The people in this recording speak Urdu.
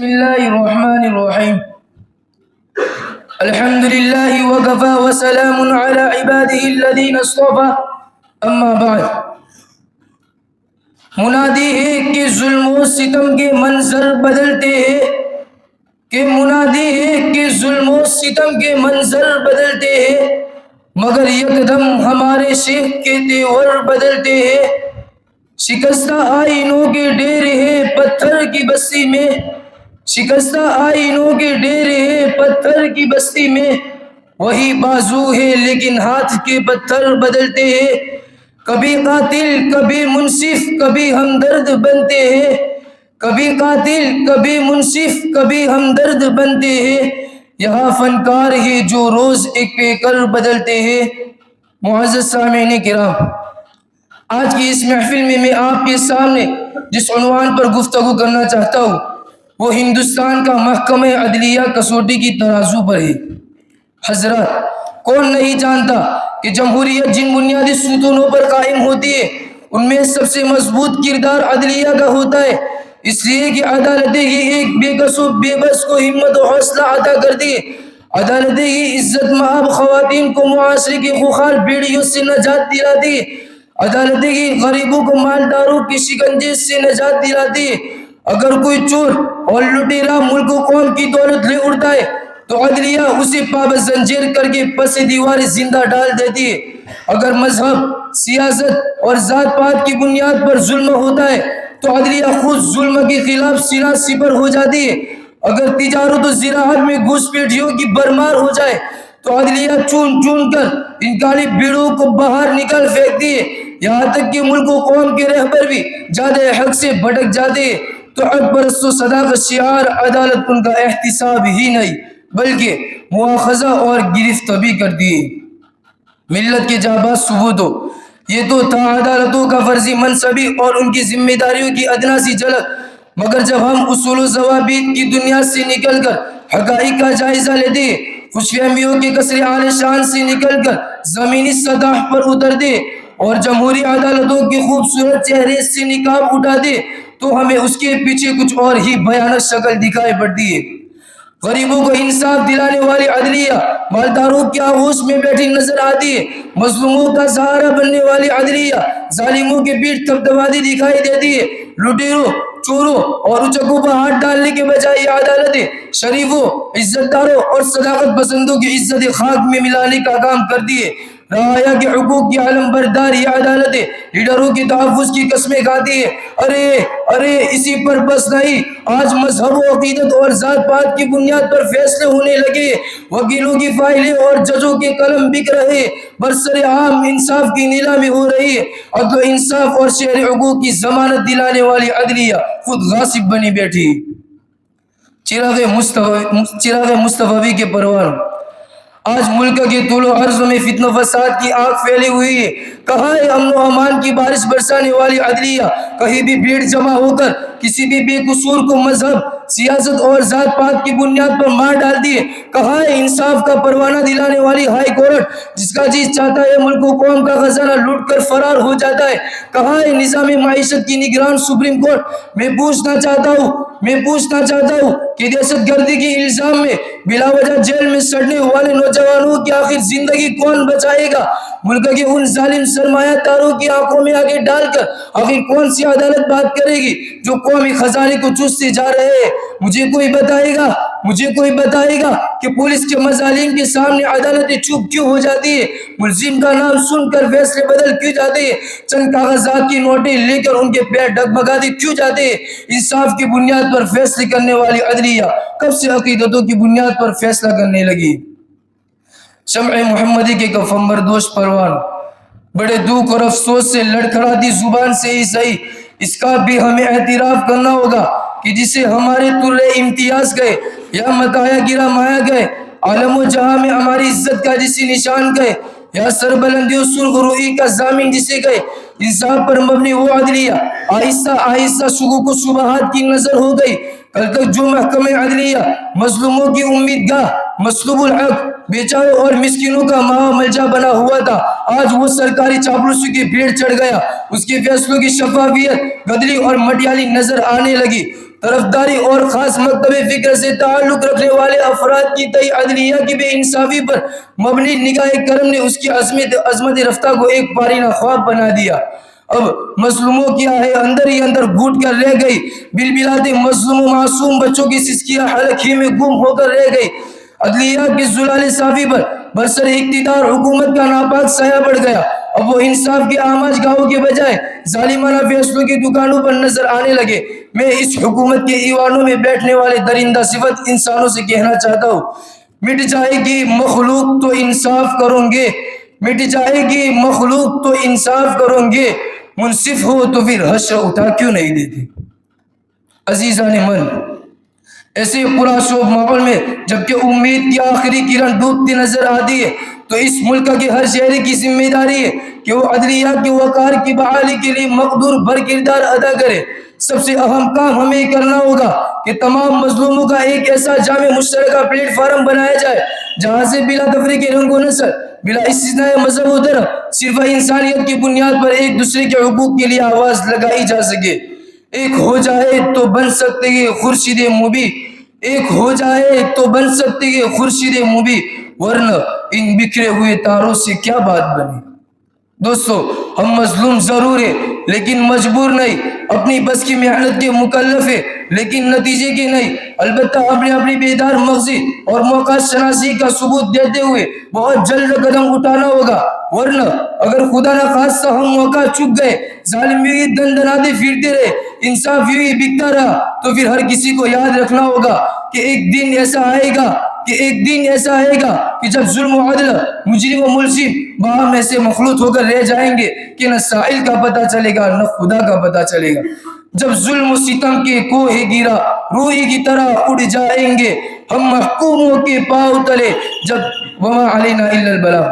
بسم الله الرحمن الرحيم الحمد لله وكفى وسلام على عباده الذين اصطفى اما بعد منادی ہے کہ ظلم و ستم کے منظر بدلتے ہیں منادی ہے کہ ظلم و ستم کے منظر بدلتے ہیں مگر یکدم ہمارے شیخ کے تیور بدلتے ہیں شکستہ آئینوں کے ڈیرے ہیں پتھر کی بستی میں شکستہ آئینوں کے ڈیرے ہیں پتھر کی بستی میں وہی بازو ہے لیکن ہاتھ کے پتھر بدلتے ہیں کبھی قاتل کبھی منصف کبھی ہمدرد بنتے ہیں کبھی قاتل کبھی منصف کبھی ہمدرد بنتے ہیں یہاں فنکار ہے جو روز ایک پیکر بدلتے ہیں معزز سامعین کرام آج کی اس محفل میں آپ کے سامنے جس عنوان پر گفتگو کرنا چاہتا ہوں وہ ہندوستان کا محکمہ عدلیہ کسوٹی کی ترازو پر ہے حضرات کون نہیں جانتا کہ جمہوریت جن بنیادی ستونوں پر قائم ہوتی ہے ان میں سب سے مضبوط کردار عدلیہ کا ہوتا ہے اس لیے کہ عدالتیں ہی ایک بے کس و بے بس کو ہمت و حوصلہ عطا کرتی ہے عدالتیں ہی عزت مآب خواتین کو معاشرے کی خوخار بیڑیوں سے نجات دلاتی ہے عدالتیں ہی غریبوں کو مالداروں کی شکنجے سے نجات دلاتی ہے اگر کوئی چور اور لٹیرا ملک و قوم کی دولت لے اڑتا ہے تو عدلیہ اسے پابند زنجیر کر کے پس دیوار زندہ ڈال دیتی ہے اگر مذہب سیاست اور ذات پات کی بنیاد پر ظلم ہوتا ہے تو عدلیہ خود ظلم کے خلاف سینہ سپر ہو جاتی ہے اگر تجارت و زراعت میں گھس پیٹھیوں کی برمار ہو جائے تو عدلیہ چون چون کر ان کالی بیڑوں کو باہر نکال پھینکتی ہے یہاں تک کہ ملک و قوم کے رہبر بھی زیادہ حق سے بھٹک جاتے ہیں تو حق پرست و صداقت شعار عدالت ان کا احتساب ہی نہیں بلکہ مواخذہ اور گرفت بھی کرتی ہے ملت کے جانباز ثبوت ہو یہ تو تھا عدالتوں کا فرضی منصبی اور ان کی ذمہ داریوں کی ادنا سی جھلک مگر جب ہم اصول و ضوابط کی دنیا سے نکل کر حقائق کا جائزہ لیتے ہیں خوش فہمیوں کے کثر عالی شان سے نکل کر زمینی سطح پر اترتے اور جمہوری عدالتوں کے خوبصورت چہرے سے نقاب اٹھاتے تو ہمیں اس کے پیچھے کچھ اور ہی بھیانک شکل دکھائی پڑتی ہے غریبوں کو انصاف دلانے والی عدلیہ مالداروں کی آغوش میں بیٹھی نظر آتی ہے مظلوموں کا سہارا بننے والی عدلیہ ظالموں کے پیٹھ تھپتھپاتی دکھائی دیتی ہے لٹیروں چوروں اور اچکوں پر ہاتھ ڈالنے کے بجائے یہ عدالتیں شریفوں عزت داروں اور صداقت پسندوں کی عزت خاک میں ملانے کا کام کرتی ہے رعایا کے حقوق کی علم بردار یہ عدالتیں لیڈروں کے تحفظ کی قسمیں کھاتی ہے ارے اسی پر بس نہیں آج مذہب و عقیدت اور ذات پات کی بنیاد پر فیصلے ہونے لگے وکیلوں کی فائلیں اور ججوں کے قلم بک رہے برسر عام انصاف کی نیلامی ہو رہی ہے عدل و انصاف اور شہری حقوق کی ضمانت دلانے والی عدلیہ خود غاصب بنی بیٹھی چراغ مصطفی کے پروان آج ملک کے طول و عرض میں فتن و فساد کی آگ پھیلی ہوئی ہے کہاں ہے امن و امان کی بارش برسانے والی عدلیہ کہیں بھی بھیڑ جمع ہو کر کسی بھی بے قصور کو مذہب سیاست اور ذات پات کی بنیاد پر مار ڈال دیے کہاں ہے انصاف کا پروانہ دلانے والی ہائی کورٹ جس کا جی چاہتا ہے ملک و قوم کا خزانہ لوٹ کر فرار ہو جاتا ہے کہاں ہے نظام معیشت کی نگران سپریم کورٹ میں پوچھنا چاہتا ہوں کہ دہشت گردی کے الزام میں بلا وجہ جیل میں سڑنے والے نوجوانوں کی آخر زندگی کون بچائے گا ملک کے ان ظالم سرمایہ داروں کی آنکھوں میں آگے ڈال کر آخر کون سی عدالت بات کرے گی جو قومی خزانے کو چوستے جا رہے ہیں مجھے کوئی بتائے گا کہ پولیس کے مظالم کے سامنے عدالتیں چپ کیوں ہو جاتی ہے ملزم کا نام سن کر فیصلے بدل کیوں جاتے ہیں چند کاغذات کی نوٹیں لے کر ان کے پیر ڈگمگاتے کیوں جاتے ہیں انصاف کی بنیاد پر فیصلے کرنے والی عدلیہ کب سے عقیدتوں کی بنیاد پر فیصلہ کرنے لگی شمع محمدی کے کفن بردوش پروان بڑے دکھ اور افسوس سے لڑکھڑاتی زبان سے ہی صحیح اس کا بھی ہمیں اعتراف کرنا ہوگا کہ جسے ہمارے طلے امتیاز گئے یا متایا گرا مایا گئے عالم و جہاں میں ہماری عزت کا جسے نشان گئے یا سربلندی و سرخ روئی کا ضامن جسے گئے انصاف پر مبنی وہ عدلیہ آہستہ آہستہ شکوک و شبہات کی نظر ہو گئی کل تک جو محکمہ عدلیہ مظلوموں کی امید گاہ مسلوب الحق بیچاروں اور مسکینوں کا ماوا ملجا بنا ہوا تھا آج وہ سرکاری چاپلوسی کی بھیڑ چڑھ گیا اس کے فیصلوں کی شفافیت گدلی اور مٹیالی نظر آنے لگی طرفداری اور خاص مکتب فکر سے تعلق رکھنے والے افراد کی تئی عدلیہ کی بے انصافی پر مبنی نگاہ کرم نے اس کی عظمت رفتہ کو ایک پارینہ خواب بنا دیا. اب مظلوموں کی آہیں اندر ہی اندر گھوٹ کر رہ گئی. بلبلاتے مظلوم و معصوم بچوں کی سسکیاں حلق ہی میں گم ہو کر رہ گئی. عدلیہ کی زلال صافی پر برسر اقتدار حکومت کا ناپاک سایہ پڑ گیا. اب وہ انصاف کے آماج گاہوں کے بجائے ظالمانہ فیصلوں کی دکانوں پر نظر آنے لگے. میں اس حکومت کے ایوانوں میں بیٹھنے والے درندہ صفت انسانوں سے کہنا چاہتا ہوں، مٹ جائے گی مخلوق تو انصاف کروں گے، مٹ جائے گی مخلوق تو انصاف کروں گے، منصف ہو تو پھر حشر اٹھا کیوں نہیں دیتے. عزیزان من، ایسے پرآشوب ماحول میں جبکہ امید کی آخری کرن ڈوبتی نظر آتی ہے تو اس ملک کے ہر شہری کی ذمہ داری ہے کہ وہ عدلیہ کے وقار کی بحالی کے لیے مقدور بھر کردار ادا کرے. سب سے اہم کام ہمیں کرنا ہوگا کہ تمام مظلوموں کا ایک ایسا جامع مشترکہ پلیٹ فارم بنایا جائے جہاں سے بلا تفریق رنگ و نسل، بلا استثناء مذہب و دھرم، صرف انسانیت کی بنیاد پر ایک دوسرے کے حقوق کے لیے آواز لگائی جا سکے. ایک ہو جائے تو بن سکتے ہیں خورشید مبیں، ایک ہو جائے تو بن سکتے ہیں خورشید مبیں، ورنہ ان بکھرے ہوئے تاروں سے کیا بات بنے. دوستو، ہم مظلوم ضرور ہیں لیکن مجبور نہیں، اپنی بس کی محنت کے مکلف ہیں لیکن نتیجے کے نہیں. البتہ اپنی بیدار مغزی اور موقع شناسی کا ثبوت دیتے ہوئے بہت جلد قدم اٹھانا ہوگا، ورنہ اگر خدا نخواستہ ہم موقع چک گئے، ظالم یوں ہی دندناتے پھرتے رہے، انصاف یوں ہی بکتا رہا، تو پھر ہر کسی کو یاد رکھنا ہوگا کہ ایک دن ایسا آئے گا کہ جب ظلم و عدل، مجرم و ملزم باہم ایسے مخلوط ہو کر رہ جائیں گے کہ نہ سائل کا پتہ چلے گا نہ خدا کا پتہ چلے گا. جب ظلم و ستم کے کوہ گیرا روئی کی طرح اڑ جائیں گے ہم محکوموں کے پاؤں تلے، جب وما علینا الا البلاغ.